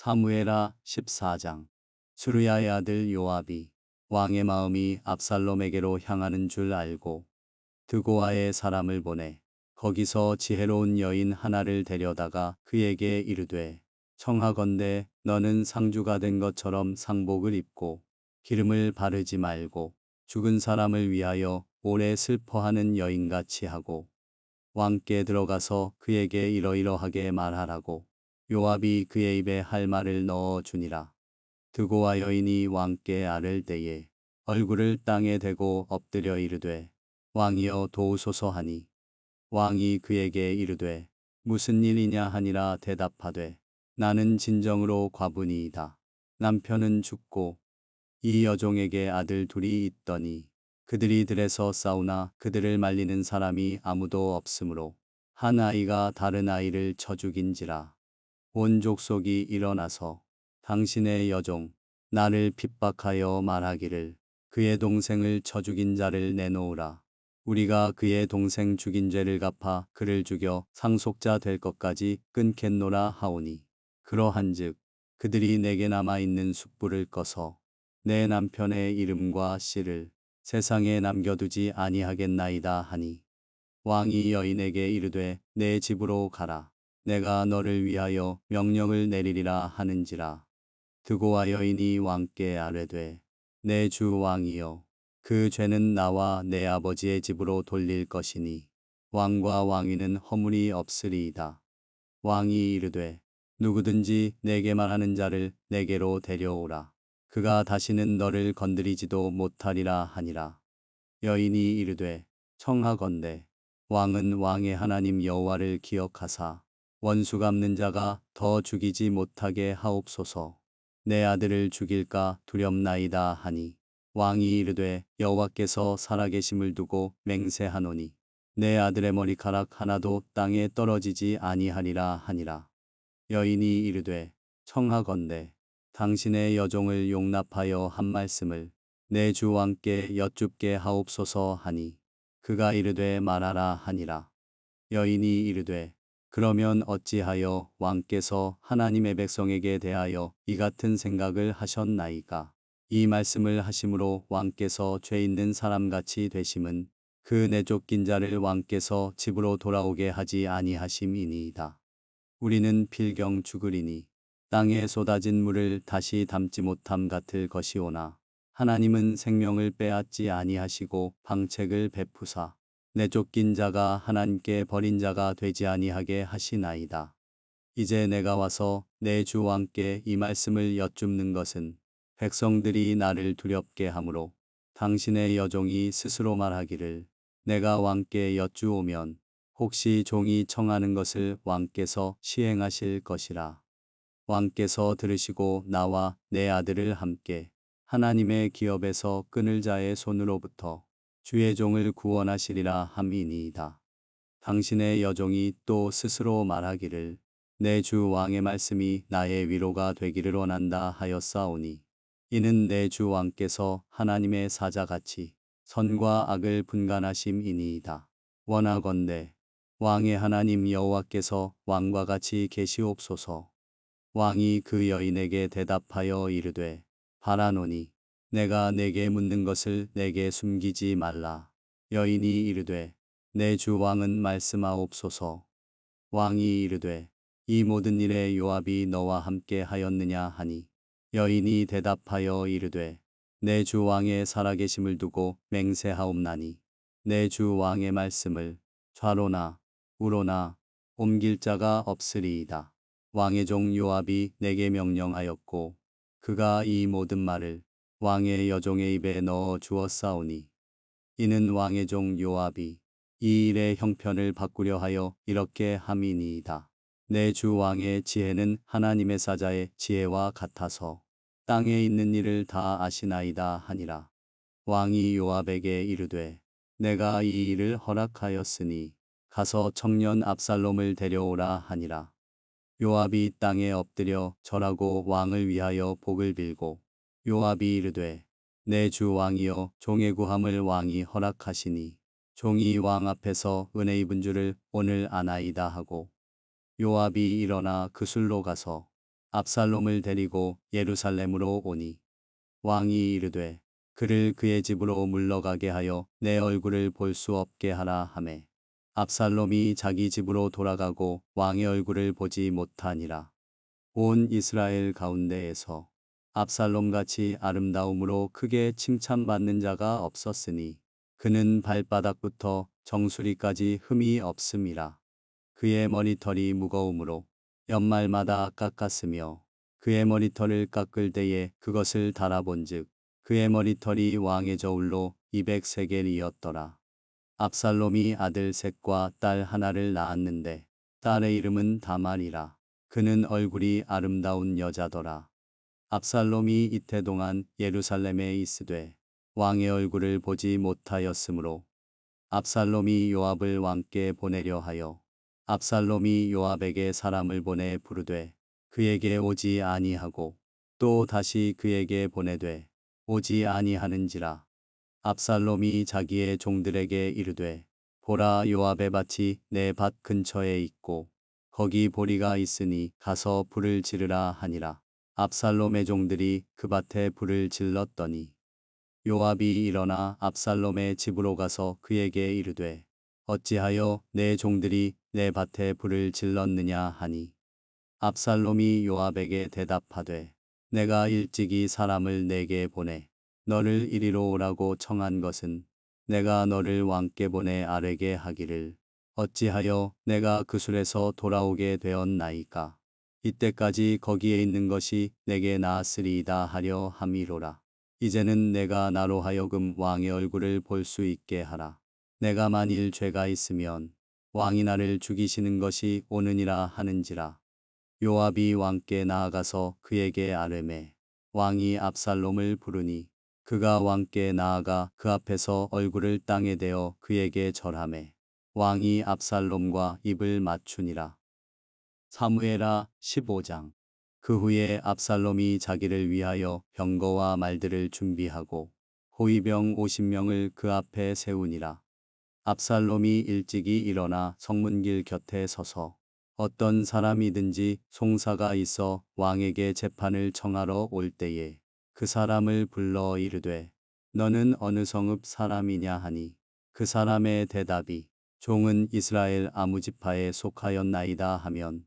사무엘하 14장. 수르야의 아들 요압이 왕의 마음이 압살롬에게로 향하는 줄 알고 드고아의 사람을 보내 거기서 지혜로운 여인 하나를 데려다가 그에게 이르되, 청하건대 너는 상주가 된 것처럼 상복을 입고 기름을 바르지 말고 죽은 사람을 위하여 오래 슬퍼하는 여인같이 하고 왕께 들어가서 그에게 이러이러하게 말하라고 요압이 그의 입에 할 말을 넣어 주니라. 드고아 여인이 왕께 아를 때에 얼굴을 땅에 대고 엎드려 이르되, 왕이여 도우소서 하니, 왕이 그에게 이르되, 무슨 일이냐 하니라. 대답하되, 나는 진정으로 과부니이다. 남편은 죽고 이 여종에게 아들 둘이 있더니 그들이 들에서 싸우나 그들을 말리는 사람이 아무도 없으므로 한 아이가 다른 아이를 쳐 죽인지라. 온 족속이 일어나서 당신의 여종 나를 핍박하여 말하기를, 그의 동생을 쳐 죽인 자를 내놓으라. 우리가 그의 동생 죽인 죄를 갚아 그를 죽여 상속자 될 것까지 끊겠노라 하오니, 그러한즉 그들이 내게 남아있는 숯불을 꺼서 내 남편의 이름과 씨를 세상에 남겨두지 아니하겠나이다 하니, 왕이 여인에게 이르되, 내 집으로 가라. 내가 너를 위하여 명령을 내리리라 하는지라. 드고아 여인이 왕께 아뢰되, 내 주 왕이여, 그 죄는 나와 내 아버지의 집으로 돌릴 것이니 왕과 왕위는 허물이 없으리이다. 왕이 이르되, 누구든지 내게 말하는 자를 내게로 데려오라. 그가 다시는 너를 건드리지도 못하리라 하니라. 여인이 이르되, 청하건대 왕은 왕의 하나님 여호와를 기억하사 원수 갚는 자가 더 죽이지 못하게 하옵소서. 내 아들을 죽일까 두렵나이다 하니, 왕이 이르되, 여호와께서 살아계심을 두고 맹세하노니 내 아들의 머리카락 하나도 땅에 떨어지지 아니하리라 하니라. 여인이 이르되, 청하건대 당신의 여종을 용납하여 한 말씀을 내 주 왕께 여쭙게 하옵소서 하니, 그가 이르되 말하라 하니라. 여인이 이르되, 그러면 어찌하여 왕께서 하나님의 백성에게 대하여 이 같은 생각을 하셨나이까? 이 말씀을 하심으로 왕께서 죄 있는 사람같이 되심은 그 내쫓긴 자를 왕께서 집으로 돌아오게 하지 아니하심이니이다. 우리는 필경 죽으리니 땅에 쏟아진 물을 다시 담지 못함 같을 것이오나, 하나님은 생명을 빼앗지 아니하시고 방책을 베푸사 내쫓긴 자가 하나님께 버린 자가 되지 아니하게 하시나이다. 이제 내가 와서 내 주 왕께 이 말씀을 여쭙는 것은 백성들이 나를 두렵게 하므로 당신의 여종이 스스로 말하기를, 내가 왕께 여쭈오면 혹시 종이 청하는 것을 왕께서 시행하실 것이라. 왕께서 들으시고 나와 내 아들을 함께 하나님의 기업에서 끊을 자의 손으로부터 주의 종을 구원하시리라 함이니이다. 당신의 여종이 또 스스로 말하기를, 내 주 왕의 말씀이 나의 위로가 되기를 원한다 하였사오니, 이는 내 주 왕께서 하나님의 사자같이 선과 악을 분간하심이니이다. 원하건대 왕의 하나님 여호와께서 왕과 같이 계시옵소서. 왕이 그 여인에게 대답하여 이르되, 바라노니 내가 내게 묻는 것을 내게 숨기지 말라. 여인이 이르되, 내 주 왕은 말씀하옵소서. 왕이 이르되, 이 모든 일에 요압이 너와 함께 하였느냐 하니, 여인이 대답하여 이르되, 내 주 왕의 살아계심을 두고 맹세하옵나니 내 주 왕의 말씀을 좌로나 우로나 옮길 자가 없으리이다. 왕의 종 요압이 내게 명령하였고 그가 이 모든 말을 왕의 여종의 입에 넣어 주었사오니, 이는 왕의 종 요압이 이 일의 형편을 바꾸려 하여 이렇게 함이니이다. 내 주 왕의 지혜는 하나님의 사자의 지혜와 같아서 땅에 있는 일을 다 아시나이다 하니라. 왕이 요압에게 이르되, 내가 이 일을 허락하였으니 가서 청년 압살롬을 데려오라 하니라. 요압이 땅에 엎드려 절하고 왕을 위하여 복을 빌고, 요압이 이르되, 내 주 왕이여, 종의 구함을 왕이 허락하시니 종이 왕 앞에서 은혜 입은 줄을 오늘 아나이다 하고, 요압이 일어나 그술로 가서 압살롬을 데리고 예루살렘으로 오니 왕이 이르되 그를 그의 집으로 물러가게 하여 내 얼굴을 볼 수 없게 하라 하매 압살롬이 자기 집으로 돌아가고 왕의 얼굴을 보지 못하니라. 온 이스라엘 가운데에서 압살롬같이 아름다움으로 크게 칭찬받는 자가 없었으니 그는 발바닥부터 정수리까지 흠이 없음이라. 그의 머리털이 무거우므로 연말마다 깎았으며 그의 머리털을 깎을 때에 그것을 달아본즉 그의 머리털이 왕의 저울로 200세겔이었더라. 압살롬이 아들 셋과 딸 하나를 낳았는데 딸의 이름은 다말이라. 그는 얼굴이 아름다운 여자더라. 압살롬이 이태 동안 예루살렘에 있으되 왕의 얼굴을 보지 못하였으므로 압살롬이 요압을 왕께 보내려 하여 압살롬이 요압에게 사람을 보내 부르되 그에게 오지 아니하고 또 다시 그에게 보내되 오지 아니하는지라. 압살롬이 자기의 종들에게 이르되 보라, 요압의 밭이 내 밭 근처에 있고 거기 보리가 있으니 가서 불을 지르라 하니라. 압살롬의 종들이 그 밭에 불을 질렀더니 요압이 일어나 압살롬의 집으로 가서 그에게 이르되 어찌하여 내 종들이 내 밭에 불을 질렀느냐 하니 압살롬이 요압에게 대답하되 내가 일찍이 사람을 내게 보내 너를 이리로 오라고 청한 것은 내가 너를 왕께 보내 아뢰게 하기를 어찌하여 내가 그술에서 돌아오게 되었나이까. 이때까지 거기에 있는 것이 내게 나았으리이다 하려 함이로라. 이제는 내가 나로 하여금 왕의 얼굴을 볼 수 있게 하라. 내가 만일 죄가 있으면 왕이 나를 죽이시는 것이 오느니라 하는지라. 요압이 왕께 나아가서 그에게 아뢰매 왕이 압살롬을 부르니 그가 왕께 나아가 그 앞에서 얼굴을 땅에 대어 그에게 절하매 왕이 압살롬과 입을 맞추니라. 사무엘하 15장. 그 후에 압살롬이 자기를 위하여 병거와 말들을 준비하고 호위병 50명을 그 앞에 세우니라. 압살롬이 일찍이 일어나 성문길 곁에 서서 어떤 사람이든지 송사가 있어 왕에게 재판을 청하러 올 때에 그 사람을 불러 이르되 너는 어느 성읍 사람이냐 하니 그 사람의 대답이 종은 이스라엘 아무 지파에 속하였나이다 하면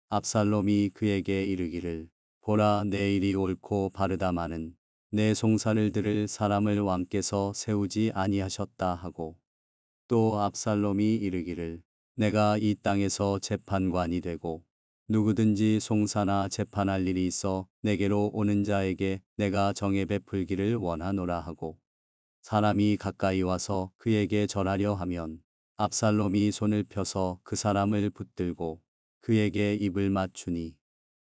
압살롬이 그에게 이르기를 보라, 내 일이 옳고 바르다마는 내 송사를 들을 사람을 왕께서 세우지 아니하셨다 하고 또 압살롬이 이르기를 내가 이 땅에서 재판관이 되고 누구든지 송사나 재판할 일이 있어 내게로 오는 자에게 내가 정에 베풀기를 원하노라 하고 사람이 가까이 와서 그에게 절하려 하면 압살롬이 손을 펴서 그 사람을 붙들고 그에게 입을 맞추니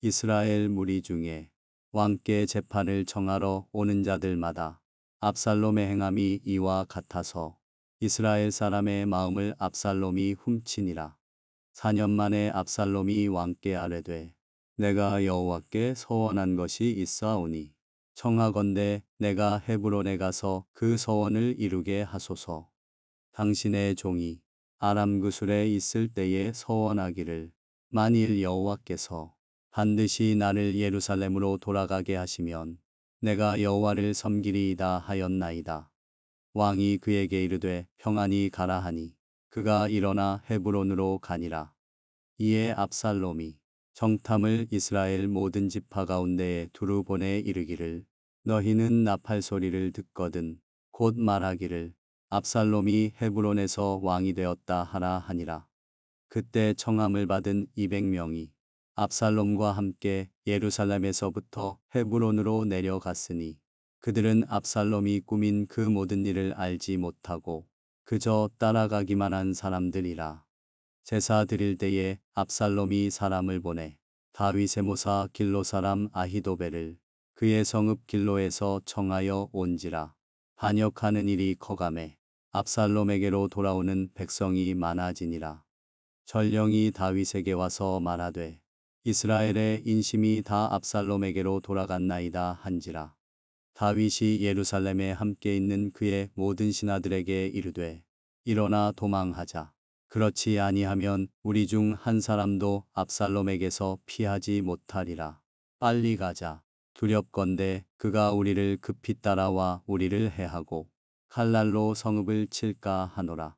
이스라엘 무리 중에 왕께 재판을 청하러 오는 자들마다 압살롬의 행함이 이와 같아서 이스라엘 사람의 마음을 압살롬이 훔치니라. 4년 만에 압살롬이 왕께 아뢰되 내가 여호와께 서원한 것이 있사오니 청하건대 내가 헤브론에 가서 그 서원을 이루게 하소서. 당신의 종이 아람 그술에 있을 때에 서원하기를 만일 여호와께서 반드시 나를 예루살렘으로 돌아가게 하시면 내가 여호와를 섬기리이다 하였나이다. 왕이 그에게 이르되 평안히 가라 하니 그가 일어나 헤브론으로 가니라. 이에 압살롬이 정탐을 이스라엘 모든 지파 가운데에 두루 보내 이르기를 너희는 나팔 소리를 듣거든 곧 말하기를 압살롬이 헤브론에서 왕이 되었다 하라 하니라. 그때 청함을 받은 200명이 압살롬과 함께 예루살렘에서부터 헤브론으로 내려갔으니 그들은 압살롬이 꾸민 그 모든 일을 알지 못하고 그저 따라가기만 한 사람들이라. 제사 드릴 때에 압살롬이 사람을 보내 다윗의 모사 길로 사람 아히도벨을 그의 성읍 길로에서 청하여 온지라. 반역하는 일이 커가매 압살롬에게로 돌아오는 백성이 많아지니라. 전령이 다윗에게 와서 말하되 이스라엘의 인심이 다 압살롬에게로 돌아갔나이다 한지라. 다윗이 예루살렘에 함께 있는 그의 모든 신하들에게 이르되 일어나 도망하자. 그렇지 아니하면 우리 중 한 사람도 압살롬에게서 피하지 못하리라. 빨리 가자. 두렵건대 그가 우리를 급히 따라와 우리를 해하고 칼날로 성읍을 칠까 하노라.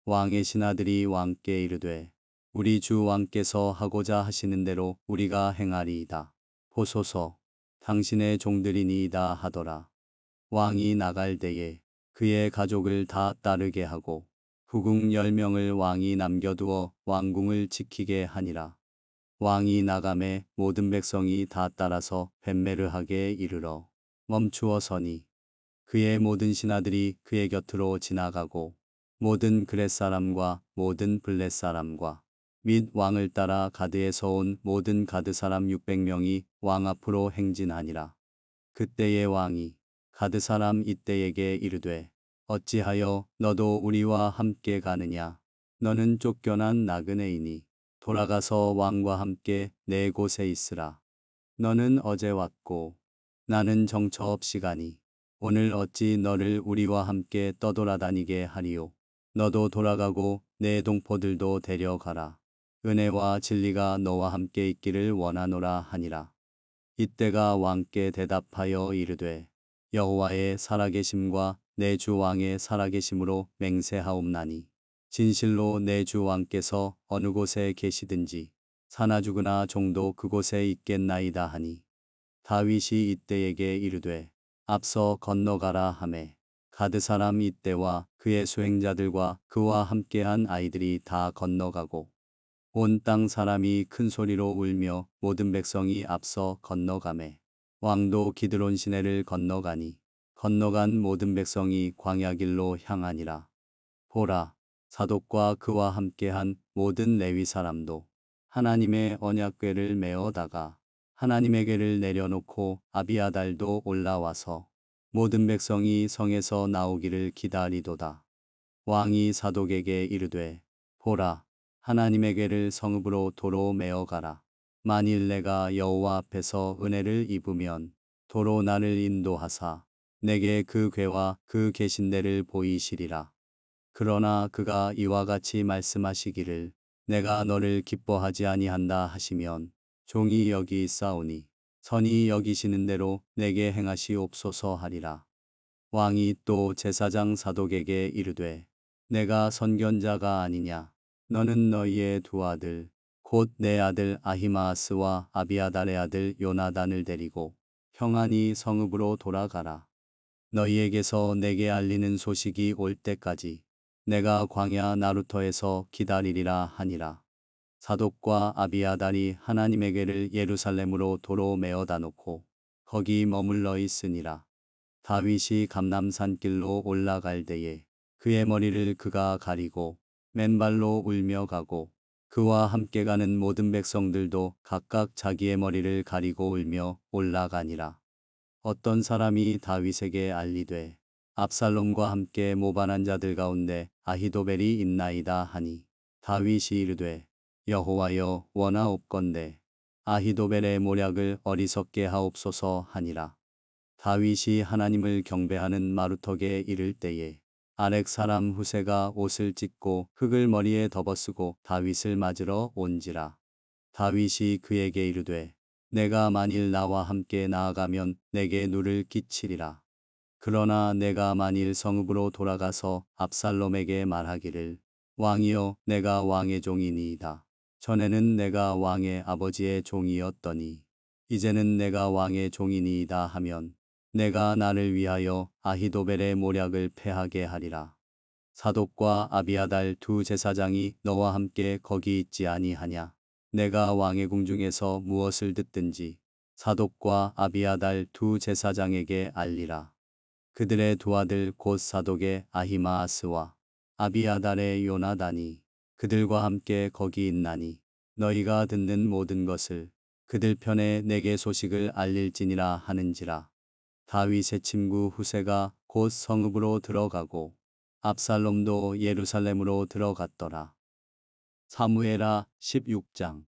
왕의 신하들이 왕께 이르되 우리 주 왕께서 하고자 하시는 대로 우리가 행하리이다. 보소서 당신의 종들이니이다 하더라. 왕이 나갈 때에 그의 가족을 다 따르게 하고 후궁 10명을 왕이 남겨두어 왕궁을 지키게 하니라. 왕이 나감에 모든 백성이 다 따라서 벳메르하게 이르러 멈추어 서니 그의 모든 신하들이 그의 곁으로 지나가고 모든 그렛 사람과 모든 블렛 사람과 및 왕을 따라 가드에서 온 모든 가드 사람 600명이 왕 앞으로 행진하니라. 그때의 왕이 가드 사람 이때에게 이르되 어찌하여 너도 우리와 함께 가느냐. 너는 쫓겨난 나그네이니 돌아가서 왕과 함께 내 곳에 있으라. 너는 어제 왔고 나는 정처 없이 가니 오늘 어찌 너를 우리와 함께 떠돌아다니게 하리요. 너도 돌아가고 내 동포들도 데려가라. 은혜와 진리가 너와 함께 있기를 원하노라 하니라. 이때가 왕께 대답하여 이르되 여호와의 살아계심과 내 주 왕의 살아계심으로 맹세하옵나니 진실로 내 주 왕께서 어느 곳에 계시든지 사나 죽으나 종도 그곳에 있겠나이다 하니 다윗이 이때에게 이르되 앞서 건너가라 하매 가드 사람 이때와 그의 수행자들과 그와 함께한 아이들이 다 건너가고 온 땅 사람이 큰 소리로 울며 모든 백성이 앞서 건너가매 왕도 기드론 시내를 건너가니 건너간 모든 백성이 광야 길로 향하니라. 보라 사독과 그와 함께한 모든 레위 사람도 하나님의 언약궤를 메어다가 하나님의 궤를 내려놓고 아비아달도 올라와서 모든 백성이 성에서 나오기를 기다리도다. 왕이 사독에게 이르되 보라 하나님의 궤를 성읍으로 도로 메어가라. 만일 내가 여호와 앞에서 은혜를 입으면 도로 나를 인도하사 내게 그 궤와 그 계신대를 보이시리라. 그러나 그가 이와 같이 말씀하시기를 내가 너를 기뻐하지 아니한다 하시면 종이 여기 있사오니 선이 여기시는 대로 내게 행하시옵소서 하리라. 왕이 또 제사장 사독에게 이르되 내가 선견자가 아니냐. 너는 너희의 두 아들 곧 내 아들 아히마아스와 아비아달의 아들 요나단을 데리고 평안히 성읍으로 돌아가라. 너희에게서 내게 알리는 소식이 올 때까지 내가 광야 나루터에서 기다리리라 하니라. 사독과 아비아달이 하나님의 궤를 예루살렘으로 도로 메어다 놓고 거기 머물러 있으니라. 다윗이 감람산 길로 올라갈 때에 그의 머리를 그가 가리고 맨발로 울며 가고 그와 함께 가는 모든 백성들도 각각 자기의 머리를 가리고 울며 올라가니라. 어떤 사람이 다윗에게 알리되 압살롬과 함께 모반한 자들 가운데 아히도벨이 있나이다 하니 다윗이 이르되 여호와여 원하옵건대 아히도벨의 모략을 어리석게 하옵소서 하니라. 다윗이 하나님을 경배하는 마루턱에 이를 때에 아렉 사람 후세가 옷을 찢고 흙을 머리에 덮어쓰고 다윗을 맞으러 온지라. 다윗이 그에게 이르되 내가 만일 나와 함께 나아가면 내게 누를 끼치리라. 그러나 내가 만일 성읍으로 돌아가서 압살롬에게 말하기를 왕이여 내가 왕의 종이니이다. 전에는 내가 왕의 아버지의 종이었더니 이제는 내가 왕의 종이니이다 하면 내가 나를 위하여 아히도벨의 모략을 패하게 하리라. 사독과 아비아달 두 제사장이 너와 함께 거기 있지 아니하냐. 내가 왕의 궁중에서 무엇을 듣든지 사독과 아비아달 두 제사장에게 알리라. 그들의 두 아들 곧 사독의 아히마아스와 아비아달의 요나단이 그들과 함께 거기 있나니 너희가 듣는 모든 것을 그들 편에 내게 소식을 알릴지니라 하는지라. 다윗의 친구 후세가 곧 성읍으로 들어가고 압살롬도 예루살렘으로 들어갔더라. 사무엘하 16장.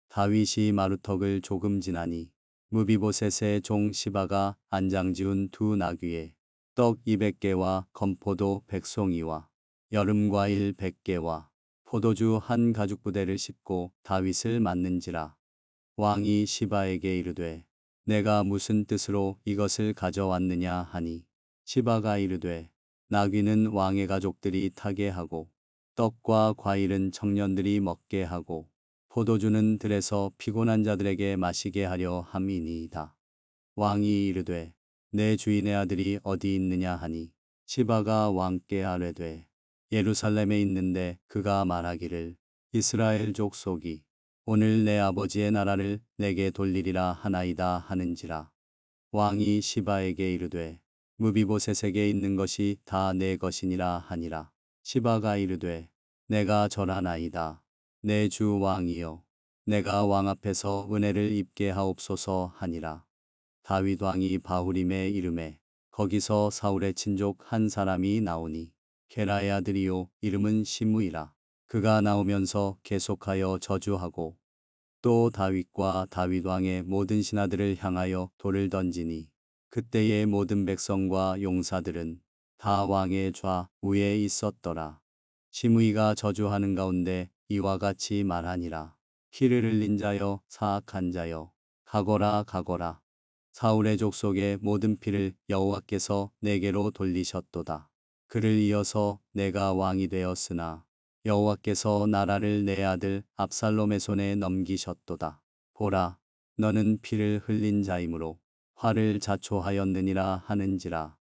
다윗이 마루턱을 조금 지나니 무비보셋의 종 시바가 안장 지은 두 나귀에 떡 200개와 건포도 100송이와 여름과일 100개와 포도주 한 가죽 부대를 싣고 다윗을 맞는지라. 왕이 시바에게 이르되 내가 무슨 뜻으로 이것을 가져왔느냐 하니 시바가 이르되 나귀는 왕의 가족들이 타게 하고 떡과 과일은 청년들이 먹게 하고 포도주는 들에서 피곤한 자들에게 마시게 하려 함이니이다. 왕이 이르되 내 주인의 아들이 어디 있느냐 하니 시바가 왕께 아뢰되 예루살렘에 있는데 그가 말하기를 이스라엘 족속이 오늘 내 아버지의 나라를 내게 돌리리라 하나이다 하는지라. 왕이 시바에게 이르되 무비보셋에게 있는 것이 다 내 것이니라 하니라. 시바가 이르되 내가 절하나이다. 내 주 왕이여 내가 왕 앞에서 은혜를 입게 하옵소서 하니라. 다윗 왕이 바후림에 이르매 거기서 사울의 친족 한 사람이 나오니 게라의 아들이요 이름은 시므이라. 그가 나오면서 계속하여 저주하고 또 다윗과 다윗 왕의 모든 신하들을 향하여 돌을 던지니 그때의 모든 백성과 용사들은 다 왕의 좌우에 있었더라. 시므이가 저주하는 가운데 이와 같이 말하니라. 피를 흘린 자여 사악한 자여 가거라 가거라. 사울의 족속의 모든 피를 여호와께서 내게로 돌리셨도다. 그를 이어서 내가 왕이 되었으나 여호와께서 나라를 내 아들 압살롬의 손에 넘기셨도다. 보라, 너는 피를 흘린 자이므로 화를 자초하였느니라 하는지라.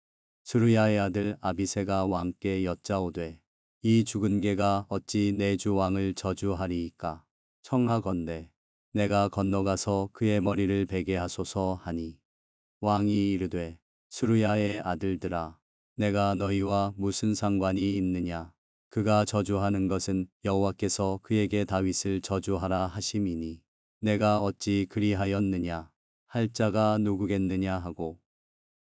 수르야의 아들 아비새가 왕께 여짜오되 이 죽은 개가 어찌 내 주 왕을 저주하리이까. 청하건대 내가 건너가서 그의 머리를 베게 하소서 하니 왕이 이르되 수르야의 아들들아 내가 너희와 무슨 상관이 있느냐. 그가 저주하는 것은 여호와께서 그에게 다윗을 저주하라 하심이니 내가 어찌 그리하였느냐 할 자가 누구겠느냐 하고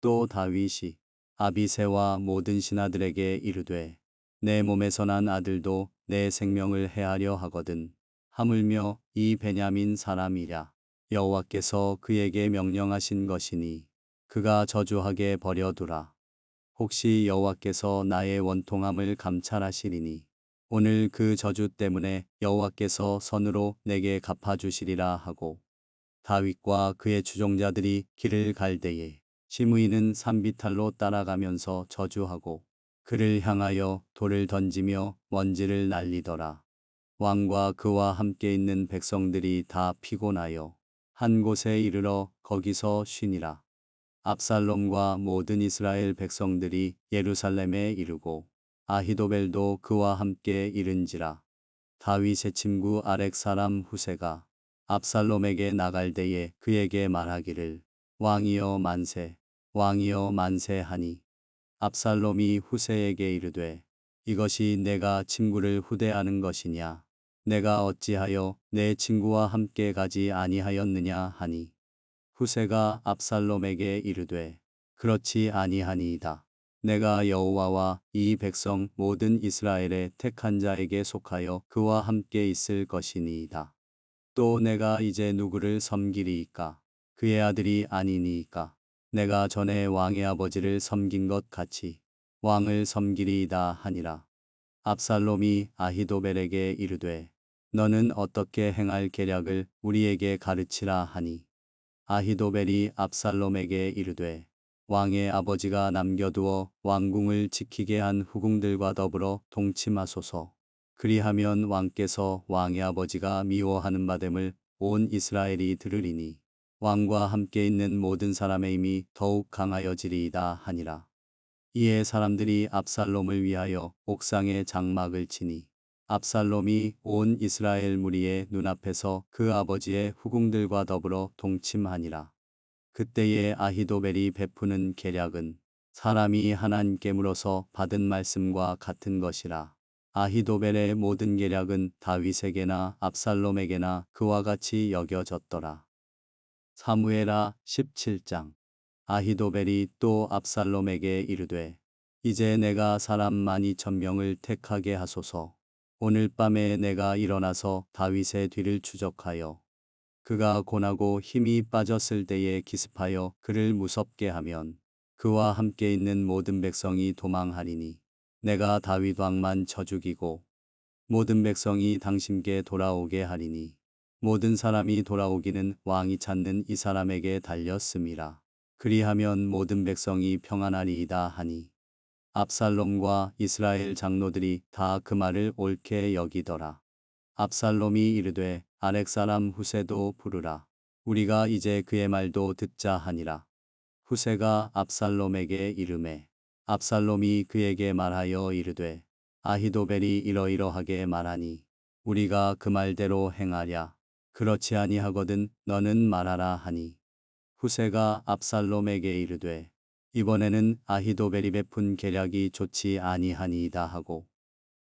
또 다윗이 아비새와 모든 신하들에게 이르되 내 몸에서 난 아들도 내 생명을 해하려 하거든 하물며 이 베냐민 사람이랴. 여호와께서 그에게 명령하신 것이니 그가 저주하게 버려두라. 혹시 여호와께서 나의 원통함을 감찰하시리니 오늘 그 저주 때문에 여호와께서 선으로 내게 갚아주시리라 하고 다윗과 그의 추종자들이 길을 갈 때에 시므이는 산비탈로 따라가면서 저주하고 그를 향하여 돌을 던지며 먼지를 날리더라. 왕과 그와 함께 있는 백성들이 다 피곤하여 한 곳에 이르러 거기서 쉬니라. 압살롬과 모든 이스라엘 백성들이 예루살렘에 이르고 아히도벨도 그와 함께 이른지라. 다윗의 친구 아렉 사람 후세가 압살롬에게 나갈 때에 그에게 말하기를 왕이여 만세 왕이여 만세 하니 압살롬이 후세에게 이르되 이것이 내가 친구를 후대하는 것이냐. 내가 어찌하여 내 친구와 함께 가지 아니하였느냐 하니 후세가 압살롬에게 이르되 그렇지 아니하니이다. 내가 여호와와 이 백성 모든 이스라엘의 택한 자에게 속하여 그와 함께 있을 것이니이다. 또 내가 이제 누구를 섬기리이까? 그의 아들이 아니니이까? 내가 전에 왕의 아버지를 섬긴 것 같이 왕을 섬기리이다 하니라. 압살롬이 아히도벨에게 이르되 너는 어떻게 행할 계략을 우리에게 가르치라 하니 아히도벨이 압살롬에게 이르되 왕의 아버지가 남겨두어 왕궁을 지키게 한 후궁들과 더불어 동침하소서. 그리하면 왕께서 왕의 아버지가 미워하는 바됨을 온 이스라엘이 들으리니 왕과 함께 있는 모든 사람의 힘이 더욱 강하여지리이다 하니라. 이에 사람들이 압살롬을 위하여 옥상에 장막을 치니 압살롬이 온 이스라엘 무리의 눈앞에서 그 아버지의 후궁들과 더불어 동침하니라. 그때에 아히도벨이 베푸는 계략은 사람이 하나님께 물어서 받은 말씀과 같은 것이라. 아히도벨의 모든 계략은 다윗에게나 압살롬에게나 그와 같이 여겨졌더라. 사무엘하 17장. 아히도벨이 또 압살롬에게 이르되 이제 내가 사람 12,000명을 택하게 하소서. 오늘 밤에 내가 일어나서 다윗의 뒤를 추적하여 그가 고나고 힘이 빠졌을 때에 기습하여 그를 무섭게 하면 그와 함께 있는 모든 백성이 도망하리니 내가 다윗 왕만 쳐 죽이고 모든 백성이 당신께 돌아오게 하리니 모든 사람이 돌아오기는 왕이 찾는 이 사람에게 달렸음이라. 그리하면 모든 백성이 평안하리이다 하니 압살롬과 이스라엘 장로들이 다 그 말을 옳게 여기더라. 압살롬이 이르되 아렉 사람 후세도 부르라. 우리가 이제 그의 말도 듣자 하니라. 후세가 압살롬에게 이르매 압살롬이 그에게 말하여 이르되 아히도벨이 이러이러하게 말하니 우리가 그 말대로 행하랴. 그렇지 아니하거든 너는 말하라 하니 후세가 압살롬에게 이르되 이번에는 아히도벨이 베푼 계략이 좋지 아니하니이다 하고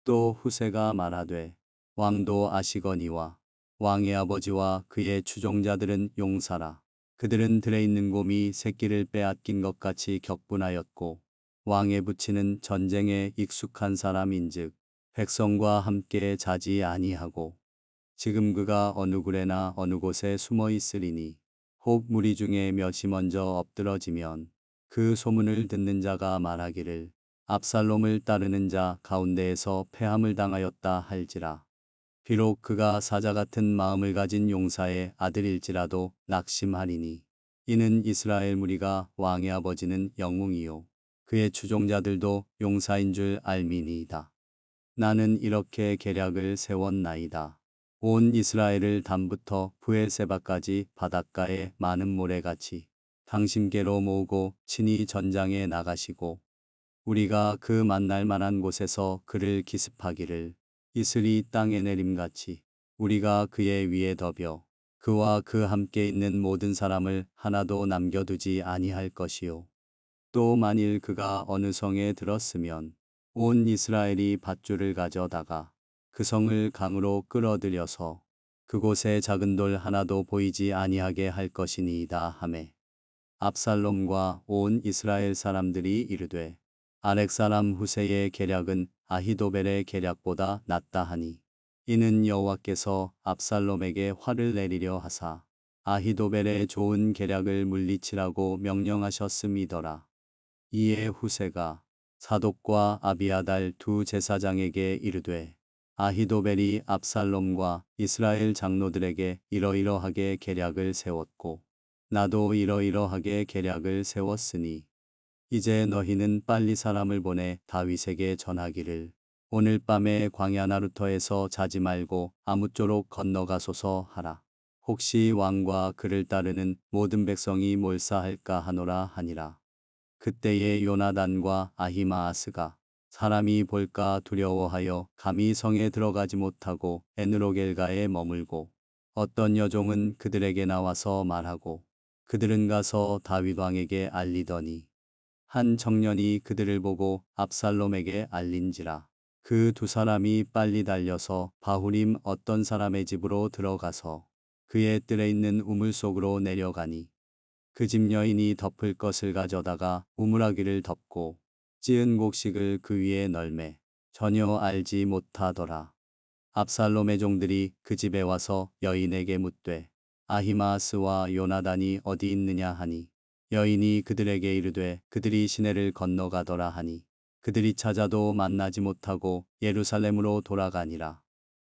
또 후세가 말하되 왕도 아시거니와 왕의 아버지와 그의 추종자들은 용사라. 그들은 들에 있는 곰이 새끼를 빼앗긴 것 같이 격분하였고 왕의 부치는 전쟁에 익숙한 사람인즉 백성과 함께 자지 아니하고 지금 그가 어느 굴에나 어느 곳에 숨어 있으리니 혹 무리 중에 몇이 먼저 엎드러지면 그 소문을 듣는 자가 말하기를 압살롬을 따르는 자 가운데에서 패함을 당하였다 할지라. 비록 그가 사자 같은 마음을 가진 용사의 아들일지라도 낙심하리니 이는 이스라엘 무리가 왕의 아버지는 영웅이요 그의 추종자들도 용사인 줄 알미니이다. 나는 이렇게 계략을 세웠나이다. 온 이스라엘을 담부터 브엘세바까지 바닷가에 많은 모래같이 당신께로 모으고 친히 전장에 나가시고 우리가 그 만날 만한 곳에서 그를 기습하기를 이슬이 땅에 내림같이 우리가 그의 위에 덮여 그와 그 함께 있는 모든 사람을 하나도 남겨두지 아니할 것이요. 또 만일 그가 어느 성에 들었으면 온 이스라엘이 밧줄을 가져다가 그 성을 강으로 끌어들여서 그곳에 작은 돌 하나도 보이지 아니하게 할 것이니이다 하매 압살롬과 온 이스라엘 사람들이 이르되 아렉 사람 후세의 계략은 아히도벨의 계략보다 낫다 하니 이는 여호와께서 압살롬에게 화를 내리려 하사 아히도벨의 좋은 계략을 물리치라고 명령하셨음이더라. 이에 후세가 사독과 아비아달 두 제사장에게 이르되 아히도벨이 압살롬과 이스라엘 장로들에게 이러이러하게 계략을 세웠고 나도 이러이러하게 계략을 세웠으니 이제 너희는 빨리 사람을 보내 다윗에게 전하기를 오늘 밤에 광야 나루터에서 자지 말고 아무쪼록 건너가소서 하라. 혹시 왕과 그를 따르는 모든 백성이 몰사할까 하노라 하니라. 그때에 요나단과 아히마아스가 사람이 볼까 두려워하여 감히 성에 들어가지 못하고 에느로겔가에 머물고 어떤 여종은 그들에게 나와서 말하고 그들은 가서 다윗 왕에게 알리더니 한 청년이 그들을 보고 압살롬에게 알린지라. 그 두 사람이 빨리 달려서 바후림 어떤 사람의 집으로 들어가서 그의 뜰에 있는 우물 속으로 내려가니 그 집 여인이 덮을 것을 가져다가 우물아귀를 덮고 찌은 곡식을 그 위에 널매 전혀 알지 못하더라. 압살롬의 종들이 그 집에 와서 여인에게 묻되 아히마아스와 요나단이 어디 있느냐 하니 여인이 그들에게 이르되 그들이 시내를 건너가더라 하니 그들이 찾아도 만나지 못하고 예루살렘으로 돌아가니라.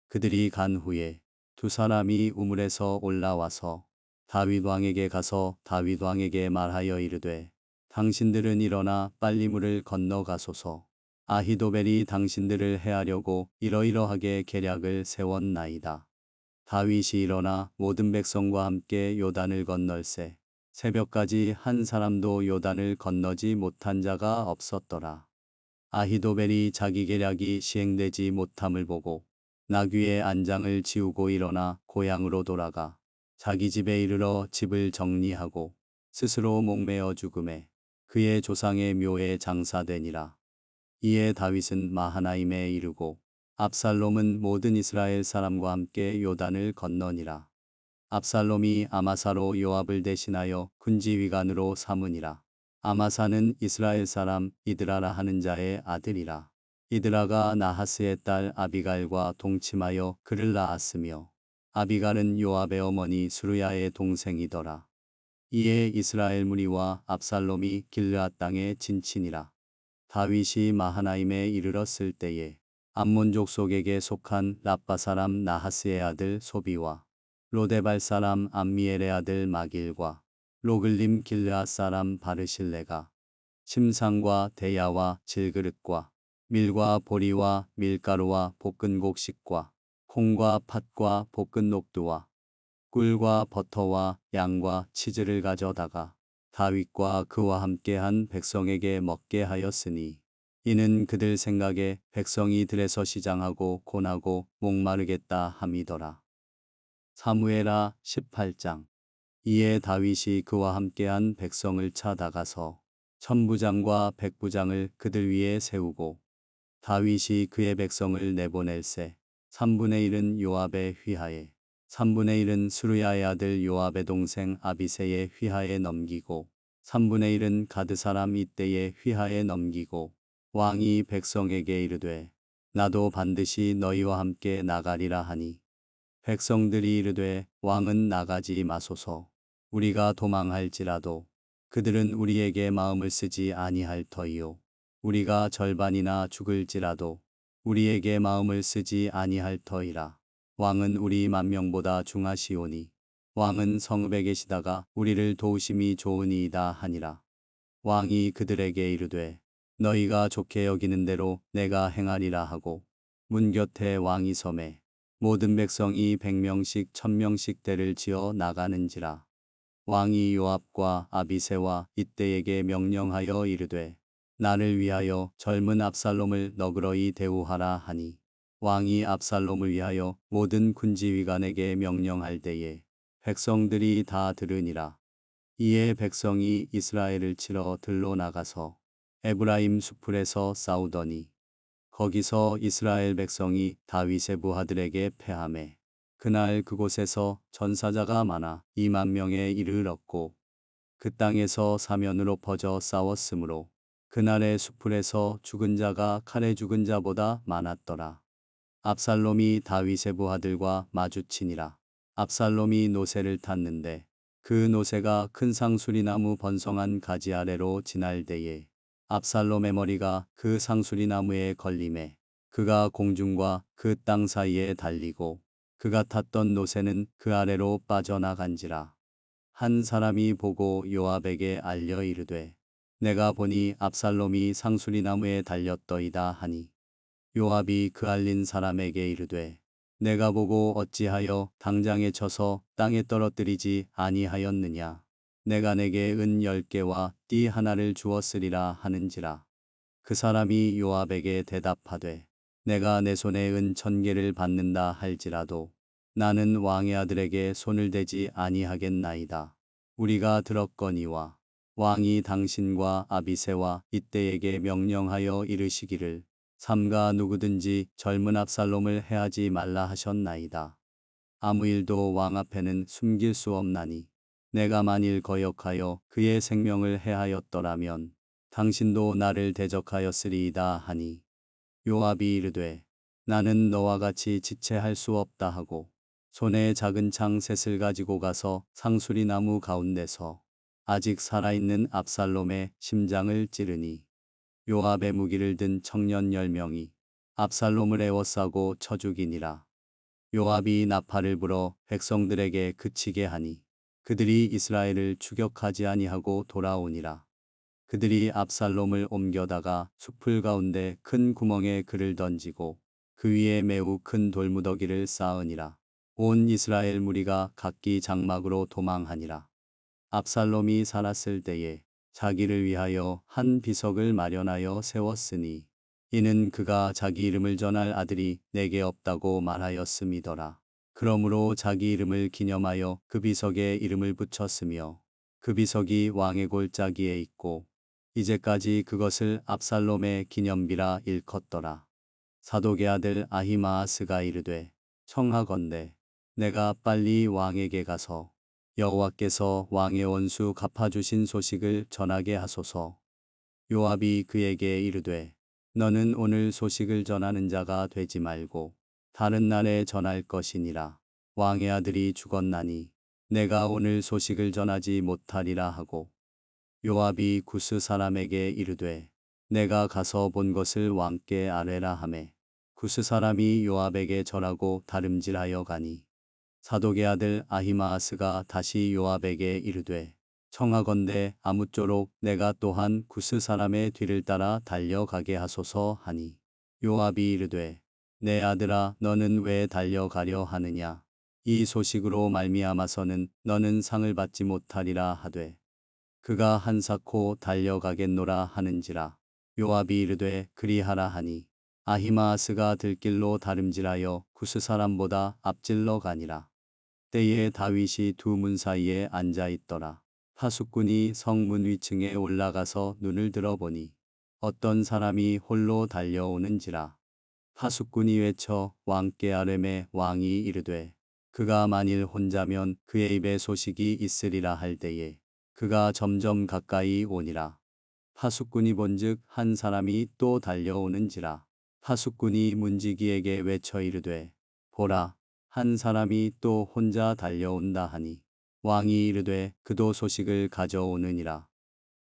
그들이 간 후에 두 사람이 우물에서 올라와서 다윗 왕에게 가서 다윗 왕에게 말하여 이르되 당신들은 일어나 빨리 물을 건너가소서. 아히도벨이 당신들을 해하려고 이러이러하게 계략을 세웠나이다. 다윗이 일어나 모든 백성과 함께 요단을 건널세 새벽까지 한 사람도 요단을 건너지 못한 자가 없었더라. 아히도벨이 자기 계략이 시행되지 못함을 보고 나귀의 안장을 지우고 일어나 고향으로 돌아가 자기 집에 이르러 집을 정리하고 스스로 목매어 죽음에 그의 조상의 묘에 장사되니라. 이에 다윗은 마하나임에 이르고 압살롬은 모든 이스라엘 사람과 함께 요단을 건너니라. 압살롬이 아마사로 요압을 대신하여 군지휘관으로 삼으니라. 아마사는 이스라엘 사람 이드라라 하는 자의 아들이라. 이드라가 나하스의 딸 아비갈과 동침하여 그를 낳았으며 아비갈은 요압의 어머니 수르야의 동생이더라. 이에 이스라엘 무리와 압살롬이 길르앗 땅에 진치니라. 다윗이 마하나임에 이르렀을 때에 암몬 족속에게 속한 라빠 사람 나하스의 아들 소비와 로데발 사람 암미엘의 아들 마길과 로글림 길르앗 사람 바르실레가 침상과 대야와 질그릇과 밀과 보리와 밀가루와 볶은 곡식과 콩과 팥과 볶은 녹두와 꿀과 버터와 양과 치즈를 가져다가 다윗과 그와 함께한 백성에게 먹게 하였으니 이는 그들 생각에 백성이 들에서 시장하고 곤하고 목마르겠다 함이더라. 사무엘하 18장. 이에 다윗이 그와 함께한 백성을 찾아가서 천부장과 백부장을 그들 위에 세우고 다윗이 그의 백성을 내보낼세 3분의 1은 요압의 휘하에 3분의 1은 스루야의 아들 요압의 동생 아비새의 휘하에 넘기고 3분의 1은 가드 사람 이때의 휘하에 넘기고 왕이 백성에게 이르되 나도 반드시 너희와 함께 나가리라 하니 백성들이 이르되 왕은 나가지 마소서 우리가 도망할지라도 그들은 우리에게 마음을 쓰지 아니할 터이요 우리가 절반이나 죽을지라도 우리에게 마음을 쓰지 아니할 터이라. 왕은 우리 만명보다 중하시오니 왕은 성읍에 계시다가 우리를 도우심이 좋으니이다 하니라. 왕이 그들에게 이르되 너희가 좋게 여기는 대로 내가 행하리라 하고 문 곁에 왕이 섬에 모든 백성이 100명씩 1000명씩 대를 지어 나가는지라. 왕이 요압과 아비새와 이때에게 명령하여 이르되 나를 위하여 젊은 압살롬을 너그러이 대우하라 하니 왕이 압살롬을 위하여 모든 군지휘관에게 명령할 때에 백성들이 다 들으니라. 이에 백성이 이스라엘을 치러 들로 나가서 에브라임 수풀에서 싸우더니 거기서 이스라엘 백성이 다윗의 부하들에게 패하매 그날 그곳에서 전사자가 많아 2만 명에 이르렀고 그 땅에서 사면으로 퍼져 싸웠으므로 그날의 수풀에서 죽은 자가 칼에 죽은 자보다 많았더라. 압살롬이 다윗의 부하들과 마주치니라. 압살롬이 노새를 탔는데 그 노새가 큰 상수리나무 번성한 가지 아래로 지날 때에 압살롬의 머리가 그 상수리나무에 걸림에 그가 공중과 그 땅 사이에 달리고 그가 탔던 노새는 그 아래로 빠져나간지라. 한 사람이 보고 요압에게 알려 이르되 내가 보니 압살롬이 상수리나무에 달렸더이다 하니 요압이 그 알린 사람에게 이르되 내가 보고 어찌하여 당장에 쳐서 땅에 떨어뜨리지 아니하였느냐. 내가 내게 은 10개와 띠 하나를 주었으리라 하는지라. 그 사람이 요압에게 대답하되 내가 내 손에 은 1000개를 받는다 할지라도 나는 왕의 아들에게 손을 대지 아니하겠나이다. 우리가 들었거니와 왕이 당신과 아비새와 이때에게 명령하여 이르시기를 삼가 누구든지 젊은 압살롬을 해하지 말라 하셨나이다. 아무 일도 왕 앞에는 숨길 수 없나니 내가 만일 거역하여 그의 생명을 해하였더라면 당신도 나를 대적하였으리이다 하니 요압이 이르되 나는 너와 같이 지체할 수 없다 하고 손에 작은 창 셋을 가지고 가서 상수리 나무 가운데서 아직 살아있는 압살롬의 심장을 찌르니 요압의 무기를 든 청년 10명이 압살롬을 에워싸고 쳐 죽이니라. 요압이 나팔을 불어 백성들에게 그치게 하니 그들이 이스라엘을 추격하지 아니하고 돌아오니라. 그들이 압살롬을 옮겨다가 숲을 가운데 큰 구멍에 그를 던지고 그 위에 매우 큰 돌무더기를 쌓으니라. 온 이스라엘 무리가 각기 장막으로 도망하니라. 압살롬이 살았을 때에 자기를 위하여 한 비석을 마련하여 세웠으니 이는 그가 자기 이름을 전할 아들이 내게 없다고 말하였음이더라. 그러므로 자기 이름을 기념하여 그 비석에 이름을 붙였으며 그 비석이 왕의 골짜기에 있고 이제까지 그것을 압살롬의 기념비라 일컫더라. 사독의 아들 아히마아스가 이르되 청하건대 내가 빨리 왕에게 가서 여호와께서 왕의 원수 갚아주신 소식을 전하게 하소서. 요압이 그에게 이르되 너는 오늘 소식을 전하는 자가 되지 말고 다른 날에 전할 것이니라. 왕의 아들이 죽었나니 내가 오늘 소식을 전하지 못하리라 하고 요압이 구스 사람에게 이르되 내가 가서 본 것을 왕께 아뢰라 하매 구스 사람이 요압에게 절하고 다름질하여 가니 사독의 아들 아히마아스가 다시 요압에게 이르되 청하건대 아무쪼록 내가 또한 구스 사람의 뒤를 따라 달려가게 하소서 하니 요압이 이르되 내 아들아 너는 왜 달려가려 하느냐 이 소식으로 말미암아서는 너는 상을 받지 못하리라 하되 그가 한사코 달려가겠노라 하는지라 요압이 이르되 그리하라 하니 아히마아스가 들길로 다름질하여 구스 사람보다 앞질러 가니라. 때에 다윗이 두 문 사이에 앉아 있더라. 파수꾼이 성문 위층에 올라가서 눈을 들어보니 어떤 사람이 홀로 달려오는지라. 파수꾼이 외쳐 왕께 아뢰매 왕이 이르되 그가 만일 혼자면 그의 입에 소식이 있으리라 할 때에 그가 점점 가까이 오니라. 파수꾼이 본즉 한 사람이 또 달려오는지라. 파수꾼이 문지기에게 외쳐 이르되 보라 한 사람이 또 혼자 달려온다 하니 왕이 이르되 그도 소식을 가져오느니라.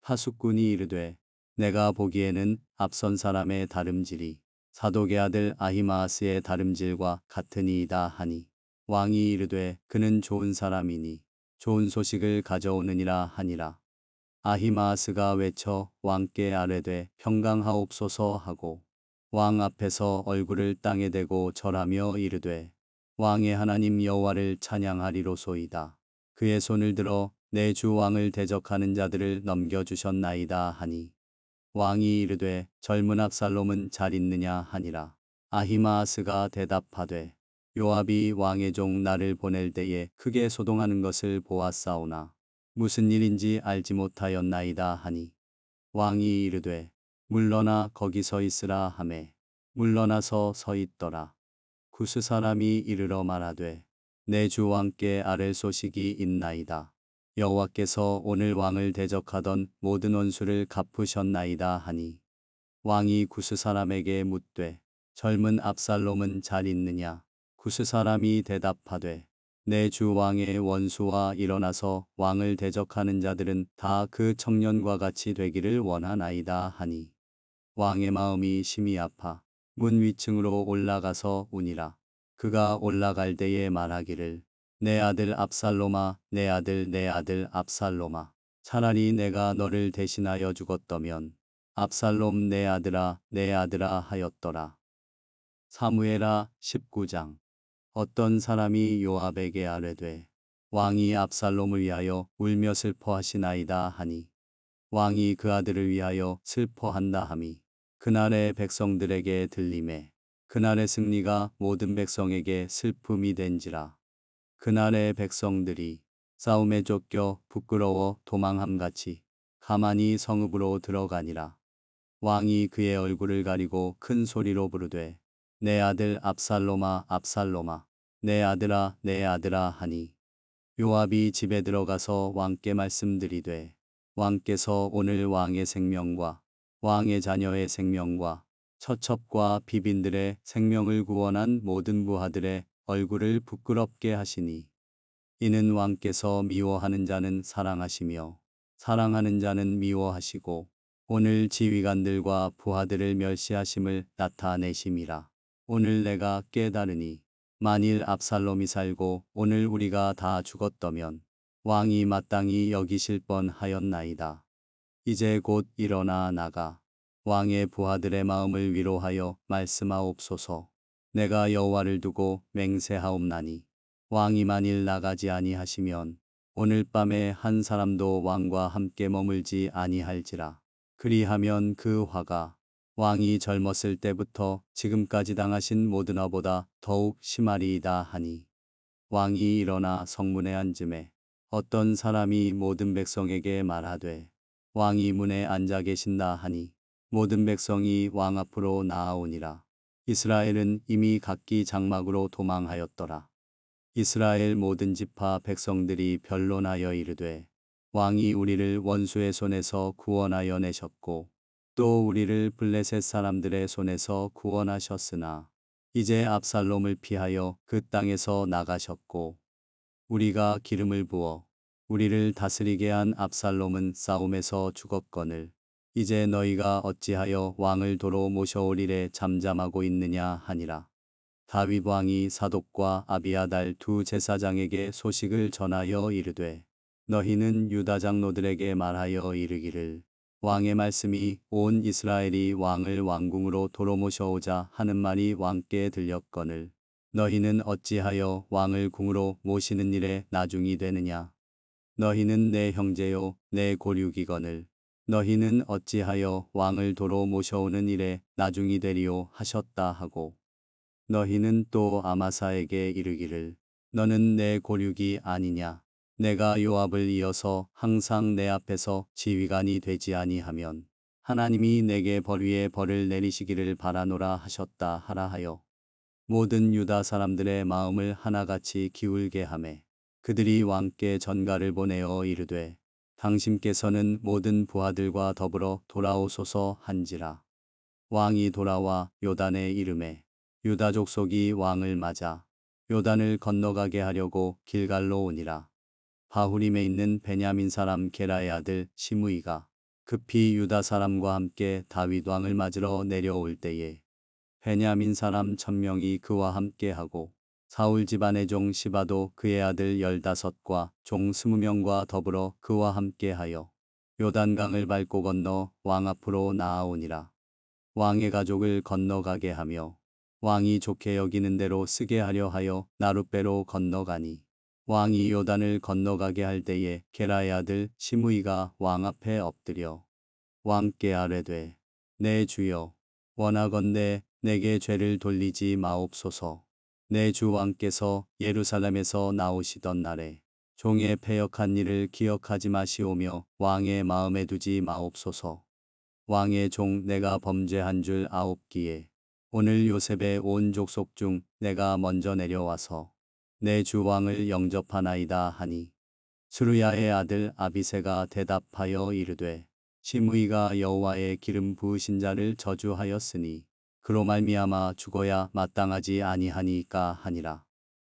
파수꾼이 이르되 내가 보기에는 앞선 사람의 다름질이 사독의 아들 아히마아스의 다름질과 같으니이다 하니 왕이 이르되 그는 좋은 사람이니 좋은 소식을 가져오느니라 하니라. 아히마아스가 외쳐 왕께 아뢰되 평강하옵소서 하고 왕 앞에서 얼굴을 땅에 대고 절하며 이르되 왕의 하나님 여호와를 찬양하리로소이다. 그의 손을 들어 내 주 왕을 대적하는 자들을 넘겨주셨나이다 하니 왕이 이르되 젊은 압살롬은 잘 있느냐 하니라. 아히마아스가 대답하되 요압이 왕의 종 나를 보낼 때에 크게 소동하는 것을 보았사오나 무슨 일인지 알지 못하였나이다 하니 왕이 이르되 물러나 거기 서 있으라 하매 물러나서 서 있더라. 구스 사람이 이르러 말하되 내 주 왕께 아랠 소식이 있나이다. 여호와께서 오늘 왕을 대적하던 모든 원수를 갚으셨나이다 하니 왕이 구스 사람에게 묻되 젊은 압살롬은 잘 있느냐. 구스 사람이 대답하되 내 주 왕의 원수와 일어나서 왕을 대적하는 자들은 다 그 청년과 같이 되기를 원하나이다 하니 왕의 마음이 심히 아파 문 위층으로 올라가서 우니라. 그가 올라갈 때에 말하기를 내 아들 압살롬아 내 아들 내 아들 압살롬아 차라리 내가 너를 대신하여 죽었더면 압살롬 내 아들아 하였더라. 사무엘하 19장. 어떤 사람이 요압에게 아뢰되 왕이 압살롬을 위하여 울며 슬퍼하시나이다 하니 왕이 그 아들을 위하여 슬퍼한다 하미 그날의 백성들에게 들리매 그날의 승리가 모든 백성에게 슬픔이 된지라. 그날의 백성들이 싸움에 쫓겨 부끄러워 도망함같이 가만히 성읍으로 들어가니라. 왕이 그의 얼굴을 가리고 큰 소리로 부르되 내 아들 압살롬아 압살롬아 내 아들아 하니 요압이 집에 들어가서 왕께 말씀드리되 왕께서 오늘 왕의 생명과 왕의 자녀의 생명과 처첩과 비빈들의 생명을 구원한 모든 부하들의 얼굴을 부끄럽게 하시니 이는 왕께서 미워하는 자는 사랑하시며 사랑하는 자는 미워하시고 오늘 지휘관들과 부하들을 멸시하심을 나타내심이라. 오늘 내가 깨달으니 만일 압살롬이 살고 오늘 우리가 다 죽었더면 왕이 마땅히 여기실 뻔하였나이다. 이제 곧 일어나 나가 왕의 부하들의 마음을 위로하여 말씀하옵소서. 내가 여호와를 두고 맹세하옵나니 왕이 만일 나가지 아니하시면 오늘 밤에 한 사람도 왕과 함께 머물지 아니할지라. 그리하면 그 화가 왕이 젊었을 때부터 지금까지 당하신 모든 화보다 더욱 심하리이다 하니 왕이 일어나 성문에 앉음에 어떤 사람이 모든 백성에게 말하되 왕이 문에 앉아 계신다 하니 모든 백성이 왕 앞으로 나아오니라. 이스라엘은 이미 각기 장막으로 도망하였더라. 이스라엘 모든 지파 백성들이 변론하여 이르되 왕이 우리를 원수의 손에서 구원하여 내셨고 또 우리를 블레셋 사람들의 손에서 구원하셨으나 이제 압살롬을 피하여 그 땅에서 나가셨고 우리가 기름을 부어 우리를 다스리게 한 압살롬은 싸움에서 죽었거늘 이제 너희가 어찌하여 왕을 도로 모셔오리래 잠잠하고 있느냐 하니라. 다윗 왕이 사독과 아비아달 두 제사장에게 소식을 전하여 이르되 너희는 유다 장로들에게 말하여 이르기를 왕의 말씀이 온 이스라엘이 왕을 왕궁으로 도로 모셔오자 하는 말이 왕께 들렸거늘 너희는 어찌하여 왕을 궁으로 모시는 일에 나중이 되느냐. 너희는 내 형제요 내 고륙이거늘 너희는 어찌하여 왕을 도로 모셔오는 일에 나중이 되리요 하셨다 하고 너희는 또 아마사에게 이르기를 너는 내 고륙이 아니냐. 내가 요압을 이어서 항상 내 앞에서 지휘관이 되지 아니하면 하나님이 내게 벌 위에 벌을 내리시기를 바라노라 하셨다 하라 하여 모든 유다 사람들의 마음을 하나같이 기울게 하매 그들이 왕께 전가를 보내어 이르되 당신께서는 모든 부하들과 더불어 돌아오소서 한지라. 왕이 돌아와 요단에 이르매 유다 족속이 왕을 맞아 요단을 건너가게 하려고 길갈로 오니라. 바후림에 있는 베냐민 사람 게라의 아들 시므이가 급히 유다 사람과 함께 다윗 왕을 맞으러 내려올 때에 베냐민 사람 1000명이 그와 함께하고 사울 집안의 종 시바도 그의 아들 15과 종 20명과 더불어 그와 함께하여 요단강을 밟고 건너 왕 앞으로 나아오니라. 왕의 가족을 건너가게 하며 왕이 좋게 여기는 대로 쓰게 하려 하여 나룻배로 건너가니 왕이 요단을 건너가게 할 때에 게라의 아들 시므이가 왕 앞에 엎드려 왕께 아뢰되 내 주여 원하건대 내게 죄를 돌리지 마옵소서. 내 주 왕께서 예루살렘에서 나오시던 날에 종의 패역한 일을 기억하지 마시오며 왕의 마음에 두지 마옵소서. 왕의 종 내가 범죄한 줄 아옵기에 오늘 요셉의 온 족속 중 내가 먼저 내려와서 내 주 왕을 영접하나이다 하니 스루야의 아들 아비새가 대답하여 이르되 시므이가 여호와의 기름 부으신 자를 저주하였으니 그로 말미암아 죽어야 마땅하지 아니하니까 하니라.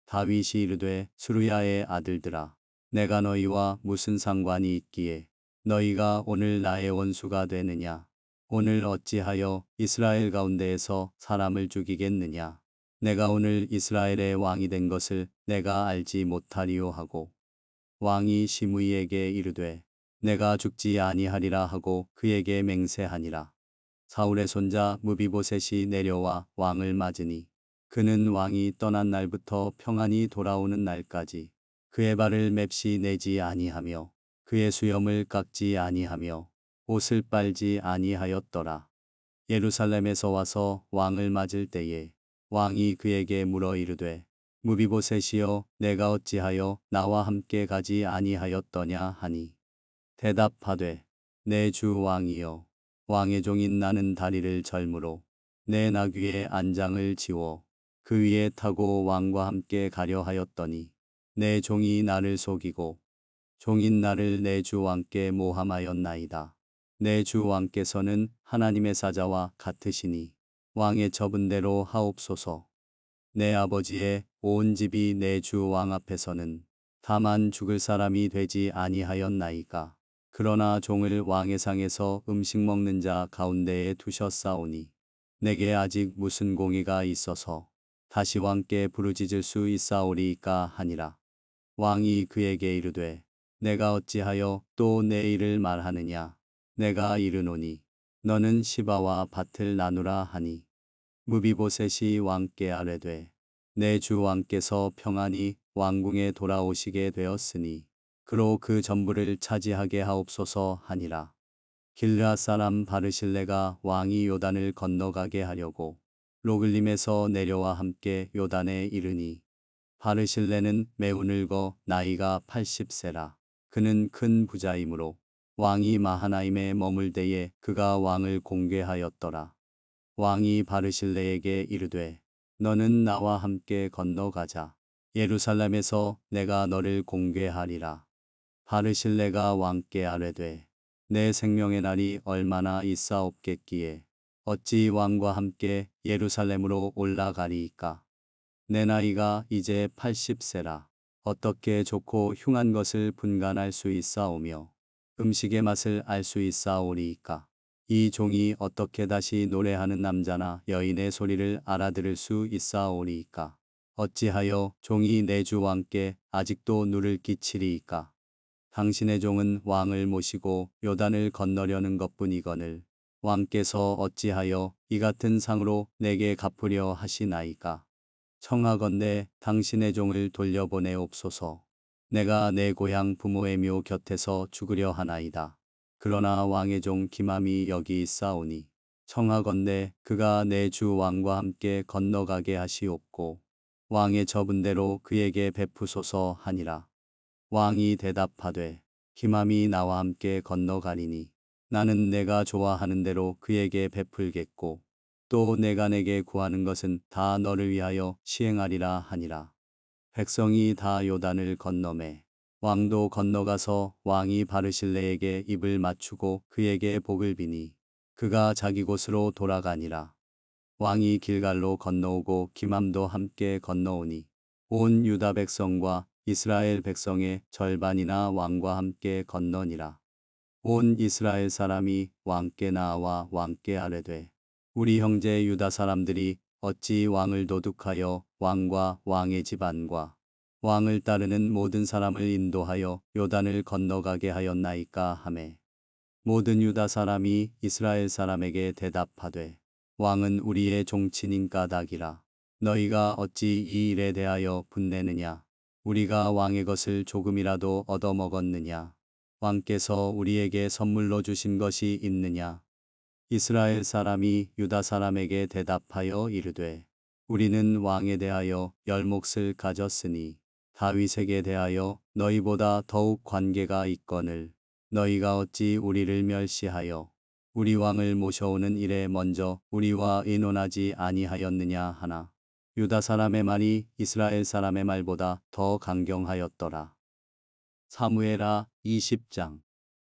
다윗이 이르되 스루야의 아들들아 내가 너희와 무슨 상관이 있기에 너희가 오늘 나의 원수가 되느냐. 오늘 어찌하여 이스라엘 가운데에서 사람을 죽이겠느냐. 내가 오늘 이스라엘의 왕이 된 것을 내가 알지 못하리요 하고 왕이 시므이에게 이르되 내가 죽지 아니하리라 하고 그에게 맹세하니라. 사울의 손자 무비보셋이 내려와 왕을 맞으니 그는 왕이 떠난 날부터 평안히 돌아오는 날까지 그의 발을 맵시 내지 아니하며 그의 수염을 깎지 아니하며 옷을 빨지 아니하였더라. 예루살렘에서 와서 왕을 맞을 때에 왕이 그에게 물어 이르되 무비보셋이여 내가 어찌하여 나와 함께 가지 아니하였더냐 하니 대답하되 내 주 왕이여 왕의 종인 나는 다리를 절므로 내 나귀의 안장을 지워 그 위에 타고 왕과 함께 가려 하였더니 내 종이 나를 속이고 종인 나를 내 주 왕께 모함하였나이다. 내 주 왕께서는 하나님의 사자와 같으시니 왕의 처분 대로 하옵소서. 내 아버지의 온 집이 내 주 왕 앞에서는 다만 죽을 사람이 되지 아니하였나이까. 그러나 종을 왕의 상에서 음식 먹는 자 가운데에 두셨사오니 내게 아직 무슨 공의가 있어서 다시 왕께 부르짖을 수 있사오리이까 하니라. 왕이 그에게 이르되 내가 어찌하여 또 내 일을 말하느냐. 내가 이르노니 너는 시바와 밭을 나누라 하니 무비보셋이 왕께 아뢰되 내 주 왕께서 평안히 왕궁에 돌아오시게 되었으니 그로 그 전부를 차지하게 하옵소서 하니라. 길르앗 사람 바르실레가 왕이 요단을 건너가게 하려고 로글림에서 내려와 함께 요단에 이르니 바르실레는 매우 늙어 나이가 80세라. 그는 큰 부자이므로 왕이 마하나임에 머물 때에 그가 왕을 공궤하였더라. 왕이 바르실레에게 이르되 너는 나와 함께 건너가자. 예루살렘에서 내가 너를 공궤하리라. 바르실레가 왕께 아뢰되 내 생명의 날이 얼마나 있사옵겠기에 어찌 왕과 함께 예루살렘으로 올라가리이까. 내 나이가 이제 80세라. 어떻게 좋고 흉한 것을 분간할 수 있사오며 음식의 맛을 알 수 있사오리이까. 이 종이 어떻게 다시 노래하는 남자나 여인의 소리를 알아들을 수 있사오리이까? 어찌하여 종이 내 주 왕께 아직도 누를 끼치리이까? 당신의 종은 왕을 모시고 요단을 건너려는 것뿐이거늘 왕께서 어찌하여 이 같은 상으로 내게 갚으려 하시나이까? 청하건대 당신의 종을 돌려보내옵소서. 내가 내 고향 부모의 묘 곁에서 죽으려 하나이다. 그러나 왕의 종 기맘이 여기 있사오니 청하건대 그가 내 주 왕과 함께 건너가게 하시옵고 왕의 처분대로 그에게 베푸소서 하니라. 왕이 대답하되 기맘이 나와 함께 건너가리니 나는 내가 좋아하는 대로 그에게 베풀겠고 또 내가 내게 구하는 것은 다 너를 위하여 시행하리라 하니라. 백성이 다 요단을 건너매 왕도 건너가서 왕이 바르실레에게 입을 맞추고 그에게 복을 비니 그가 자기 곳으로 돌아가니라. 왕이 길갈로 건너오고 기맘도 함께 건너오니 온 유다 백성과 이스라엘 백성의 절반이나 왕과 함께 건너니라. 온 이스라엘 사람이 왕께 나와 왕께 아뢰되 우리 형제 유다 사람들이 어찌 왕을 도둑하여 왕과 왕의 집안과 왕을 따르는 모든 사람을 인도하여 요단을 건너가게 하였나이까 하매 모든 유다 사람이 이스라엘 사람에게 대답하되 왕은 우리의 종친인 까닭이라. 너희가 어찌 이 일에 대하여 분내느냐? 우리가 왕의 것을 조금이라도 얻어먹었느냐? 왕께서 우리에게 선물로 주신 것이 있느냐? 이스라엘 사람이 유다 사람에게 대답하여 이르되 우리는 왕에 대하여 열 몫을 가졌으니 다윗에게 대하여 너희보다 더욱 관계가 있거늘 너희가 어찌 우리를 멸시하여 우리 왕을 모셔오는 일에 먼저 우리와 의논하지 아니하였느냐 하나. 유다 사람의 말이 이스라엘 사람의 말보다 더 강경하였더라. 사무엘하 20장.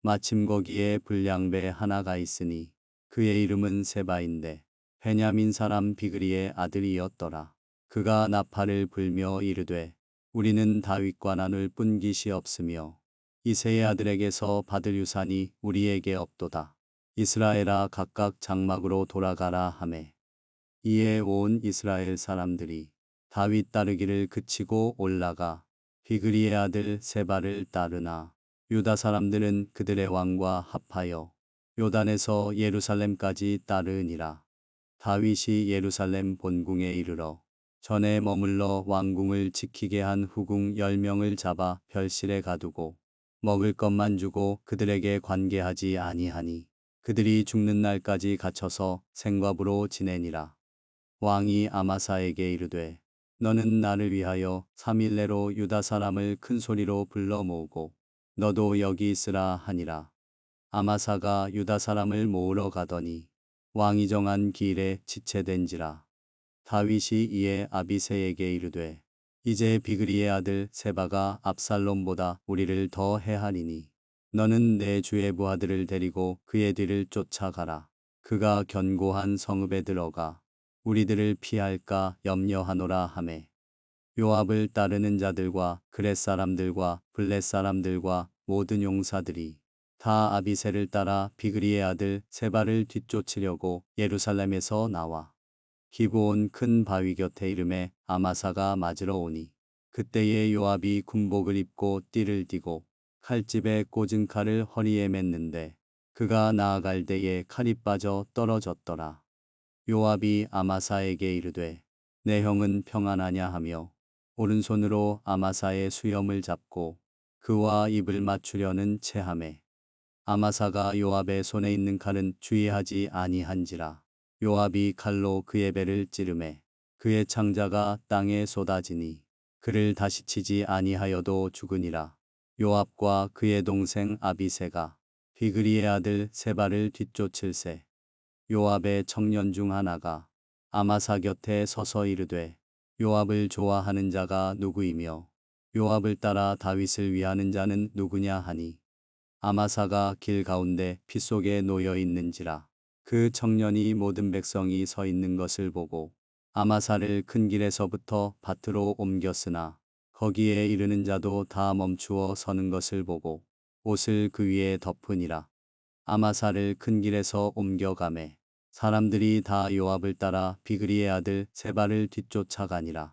마침 거기에 불량배 하나가 있으니 그의 이름은 세바인데 베냐민 사람 비그리의 아들이었더라. 그가 나팔을 불며 이르되 우리는 다윗과 나눌 뿐 깃이 없으며 이새의 아들에게서 받을 유산이 우리에게 없도다. 이스라엘아 각각 장막으로 돌아가라 하매 이에 온 이스라엘 사람들이 다윗 따르기를 그치고 올라가 비그리의 아들 세바를 따르나 유다 사람들은 그들의 왕과 합하여 요단에서 예루살렘까지 따르니라. 다윗이 예루살렘 본궁에 이르러 전에 머물러 왕궁을 지키게 한 후궁 10명을 잡아 별실에 가두고 먹을 것만 주고 그들에게 관계하지 아니하니 그들이 죽는 날까지 갇혀서 생과부로 지내니라. 왕이 아마사에게 이르되 너는 나를 위하여 3일 내로 유다 사람을 큰 소리로 불러 모으고 너도 여기 있으라 하니라. 아마사가 유다 사람을 모으러 가더니 왕이 정한 기일에 지체된지라. 다윗이 이에 아비새에게 이르되 이제 비그리의 아들 세바가 압살롬보다 우리를 더 해하리니 너는 내 주의 부하들을 데리고 그의 뒤를 쫓아가라. 그가 견고한 성읍에 들어가 우리들을 피할까 염려하노라 하매 요압을 따르는 자들과 그렛 사람들과 블렛 사람들과 모든 용사들이 다 아비새를 따라 비그리의 아들 세바를 뒤쫓으려고 예루살렘에서 나와 기브온 큰 바위 곁에 이름에 아마사가 맞으러 오니 그때에 요압이 군복을 입고 띠를 띠고 칼집에 꽂은 칼을 허리에 맸는데 그가 나아갈 때에 칼이 빠져 떨어졌더라. 요압이 아마사에게 이르되 내 형은 평안하냐 하며 오른손으로 아마사의 수염을 잡고 그와 입을 맞추려는 체하매 아마사가 요압의 손에 있는 칼은 주의하지 아니한지라. 요압이 칼로 그의 배를 찌르매 그의 창자가 땅에 쏟아지니 그를 다시 치지 아니하여도 죽으니라. 요압과 그의 동생 아비새가 비그리의 아들 세바를 뒤쫓을새 요압의 청년 중 하나가 아마사 곁에 서서 이르되 요압을 좋아하는 자가 누구이며 요압을 따라 다윗을 위하는 자는 누구냐 하니 아마사가 길 가운데 피 속에 놓여 있는지라. 그 청년이 모든 백성이 서 있는 것을 보고 아마사를 큰 길에서부터 밭으로 옮겼으나 거기에 이르는 자도 다 멈추어 서는 것을 보고 옷을 그 위에 덮으니라. 아마사를 큰 길에서 옮겨가매 사람들이 다 요압을 따라 비그리의 아들 세바를 뒤쫓아가니라.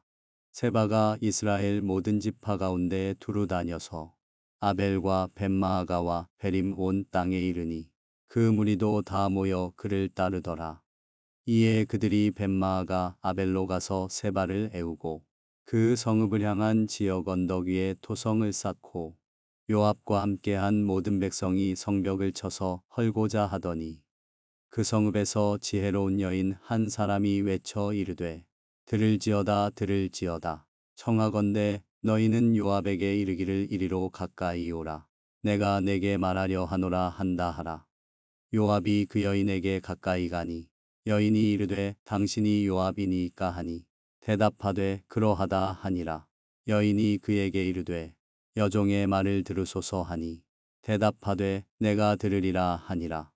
세바가 이스라엘 모든 지파 가운데 두루 다녀서 아벨과 벳마아가와 베림 온 땅에 이르니 그 무리도 다 모여 그를 따르더라. 이에 그들이 벳마아가 아벨로 가서 세바를 애우고 그 성읍을 향한 지역 언덕 위에 토성을 쌓고 요압과 함께한 모든 백성이 성벽을 쳐서 헐고자 하더니 그 성읍에서 지혜로운 여인 한 사람이 외쳐 이르되 들을지어다 들을지어다 청하건대 너희는 요압에게 이르기를 이리로 가까이 오라 내가 내게 말하려 하노라 한다 하라. 요압이 그 여인에게 가까이 가니 여인이 이르되 당신이 요압이니까 하니 대답하되 그러하다 하니라. 여인이 그에게 이르되 여종의 말을 들으소서 하니 대답하되 내가 들으리라 하니라.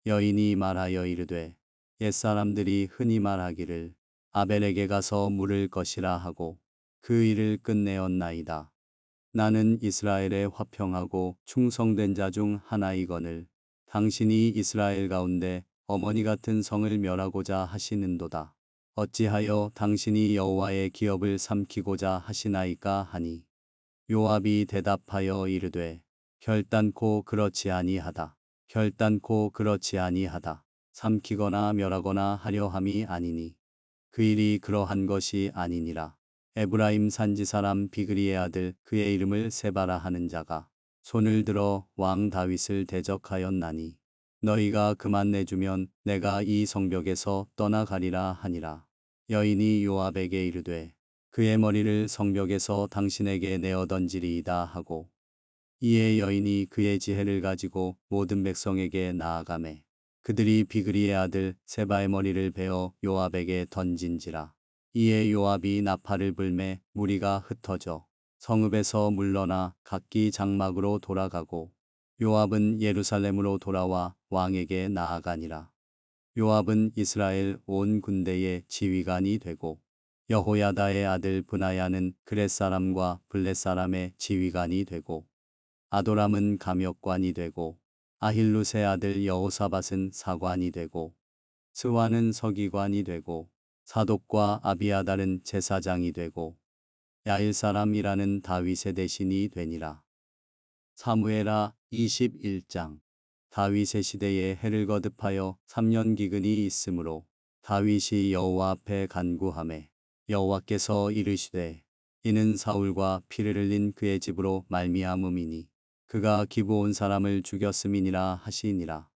여인이 말하여 이르되 옛사람들이 흔히 말하기를 아벨에게 가서 물을 것이라 하고 그 일을 끝내었나이다. 나는 이스라엘의 화평하고 충성된 자 중 하나이거늘 당신이 이스라엘 가운데 어머니 같은 성을 멸하고자 하시는도다. 어찌하여 당신이 여호와의 기업을 삼키고자 하시나이까 하니 요압이 대답하여 이르되 결단코 그렇지 아니하다. 결단코 그렇지 아니하다. 삼키거나 멸하거나 하려 함이 아니니 그 일이 그러한 것이 아니니라. 에브라임 산지 사람 비그리의 아들 그의 이름을 세바라 하는 자가 손을 들어 왕 다윗을 대적하였나니 너희가 그만 내주면 내가 이 성벽에서 떠나가리라 하니라. 여인이 요압에게 이르되 그의 머리를 성벽에서 당신에게 내어 던지리이다 하고 이에 여인이 그의 지혜를 가지고 모든 백성에게 나아가매 그들이 비그리의 아들 세바의 머리를 베어 요압에게 던진지라. 이에 요압이 나팔을 불매 무리가 흩어져 성읍에서 물러나 각기 장막으로 돌아가고 요압은 예루살렘으로 돌아와 왕에게 나아가니라. 요압은 이스라엘 온 군대의 지휘관이 되고 여호야다의 아들 브나야는 그렛 사람과 블렛 사람의 지휘관이 되고 아도람은 감역관이 되고 아힐룻의 아들 여호사밧은 사관이 되고 스와는 서기관이 되고 사독과 아비아달은 제사장이 되고 야일 사람이라는 다윗의 대신이 되니라. 사무엘하 21장. 다윗의 시대에 해를 거듭하여 3년 기근이 있으므로 다윗이 여호와 앞에 간구하매 여호와께서 이르시되 이는 사울과 피를 흘린 그의 집으로 말미암음이니 그가 기브온 사람을 죽였음이니라 하시니라.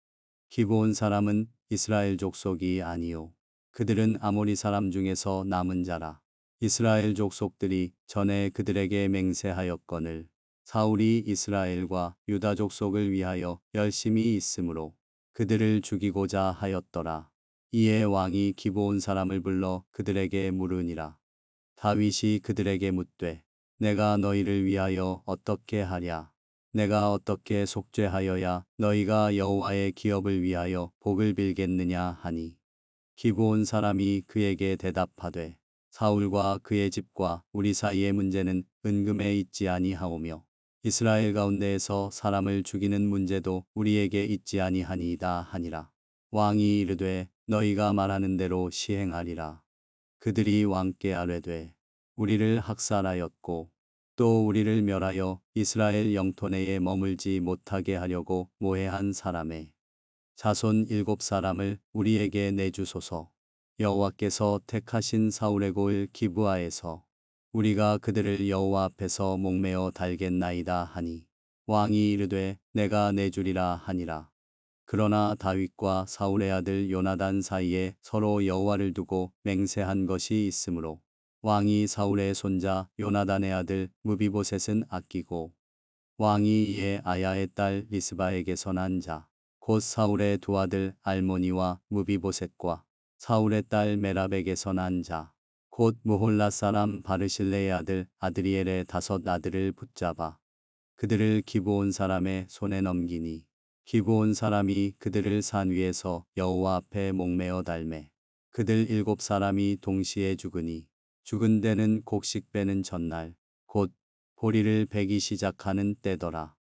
기브온 사람은 이스라엘 족속이 아니요 그들은 아모리 사람 중에서 남은 자라. 이스라엘 족속들이 전에 그들에게 맹세하였거늘 사울이 이스라엘과 유다 족속을 위하여 열심히 있으므로 그들을 죽이고자 하였더라. 이에 왕이 기브온 사람을 불러 그들에게 물으니라. 다윗이 그들에게 묻되 내가 너희를 위하여 어떻게 하랴? 내가 어떻게 속죄하여야 너희가 여호와의 기업을 위하여 복을 빌겠느냐 하니 기브온 사람이 그에게 대답하되 사울과 그의 집과 우리 사이의 문제는 은금에 있지 아니하오며 이스라엘 가운데에서 사람을 죽이는 문제도 우리에게 있지 아니하니이다 하니라. 왕이 이르되 너희가 말하는 대로 시행하리라. 그들이 왕께 아뢰되 우리를 학살하였고 또 우리를 멸하여 이스라엘 영토 내에 머물지 못하게 하려고 모해한 사람의 자손 7사람을 우리에게 내주소서. 여호와께서 택하신 사울의 고을 기브아에서 우리가 그들을 여호와 앞에서 목매어 달겠나이다 하니 왕이 이르되 내가 내주리라 하니라. 그러나 다윗과 사울의 아들 요나단 사이에 서로 여호와를 두고 맹세한 것이 있으므로 왕이 사울의 손자 요나단의 아들 무비보셋은 아끼고 왕이 이에 아야의 딸 리스바에게서 난 자 곧 사울의 두 아들 알모니와 무비보셋과 사울의 딸 메랍에게서 난 자 곧 무홀라 사람 바르실레의 아들 아드리엘의 5 아들을 붙잡아 그들을 기브온 사람의 손에 넘기니 기브온 사람이 그들을 산 위에서 여호와 앞에 목매어 달매 그들 7사람이 동시에 죽으니 죽은 데는 곡식 빼는 전날 곧 보리를 베기 시작하는 때더라.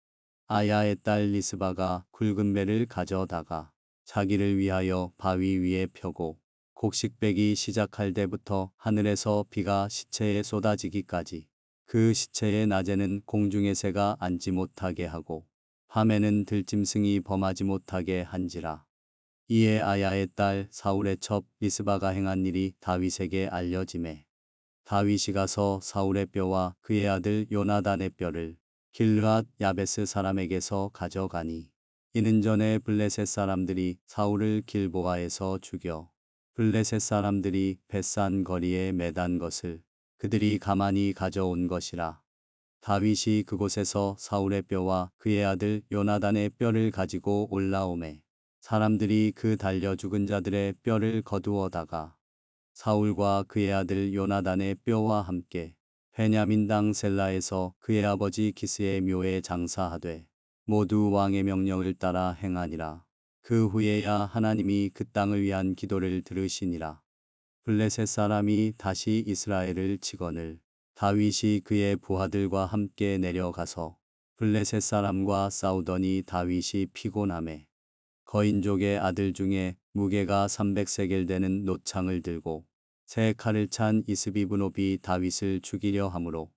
아야의 딸 리스바가 굵은 배를 가져다가 자기를 위하여 바위 위에 펴고 곡식 빼기 시작할 때부터 하늘에서 비가 시체에 쏟아지기까지 그 시체의 낮에는 공중의 새가 앉지 못하게 하고 밤에는 들짐승이 범하지 못하게 한지라. 이에 아야의 딸 사울의 첩 리스바가 행한 일이 다윗에게 알려지매 다윗이 가서 사울의 뼈와 그의 아들 요나단의 뼈를 길르앗 야베스 사람에게서 가져가니 이는 전에 블레셋 사람들이 사울을 길보아에서 죽여 블레셋 사람들이 벳산 거리에 매단 것을 그들이 가만히 가져온 것이라. 다윗이 그곳에서 사울의 뼈와 그의 아들 요나단의 뼈를 가지고 올라오매 사람들이 그 달려 죽은 자들의 뼈를 거두어다가 사울과 그의 아들 요나단의 뼈와 함께 베냐민 땅 셀라에서 그의 아버지 기스의 묘에 장사하되 모두 왕의 명령을 따라 행하니라. 그 후에야 하나님이 그 땅을 위한 기도를 들으시니라. 블레셋 사람이 다시 이스라엘을 치거늘 다윗이 그의 부하들과 함께 내려가서 블레셋 사람과 싸우더니 다윗이 피곤하매 거인족의 아들 중에 무게가 300세겔 되는 노창을 들고 세 칼을 찬 이스비브노비 다윗을 죽이려 하므로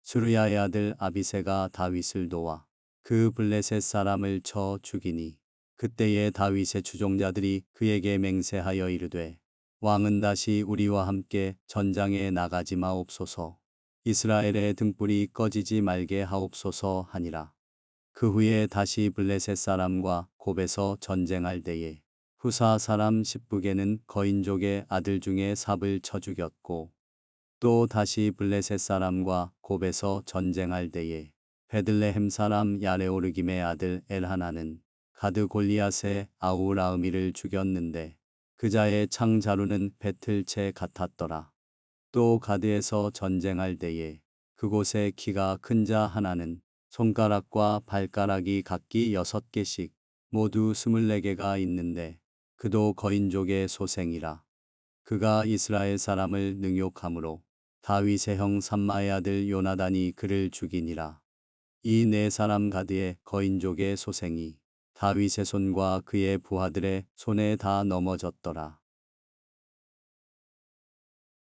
수르야의 아들 아비새가 다윗을 도와 그 블레셋 사람을 쳐 죽이니 그때에 다윗의 추종자들이 그에게 맹세하여 이르되 왕은 다시 우리와 함께 전장에 나가지 마옵소서. 이스라엘의 등불이 꺼지지 말게 하옵소서 하니라. 그 후에 다시 블레셋 사람과 곱에서 전쟁할 때에 후사 사람 십부게는 거인족의 아들 중에 삽을 쳐 죽였고 또 다시 블레셋 사람과 곱에서 전쟁할 때에 베들레헴 사람 야레오르김의 아들 엘하나는 가드 골리앗의 아우라으미를 죽였는데 그자의 창자루는 배틀채 같았더라. 또 가드에서 전쟁할 때에 그곳에 키가 큰 자 하나는 손가락과 발가락이 각기 6개씩 모두 24개가 있는데 그도 거인족의 소생이라. 그가 이스라엘 사람을 능욕함으로 다윗의 형 삼마의 아들 요나단이 그를 죽이니라. 이 네 사람 가드의 거인족의 소생이 다윗의 손과 그의 부하들의 손에 다 넘어졌더라.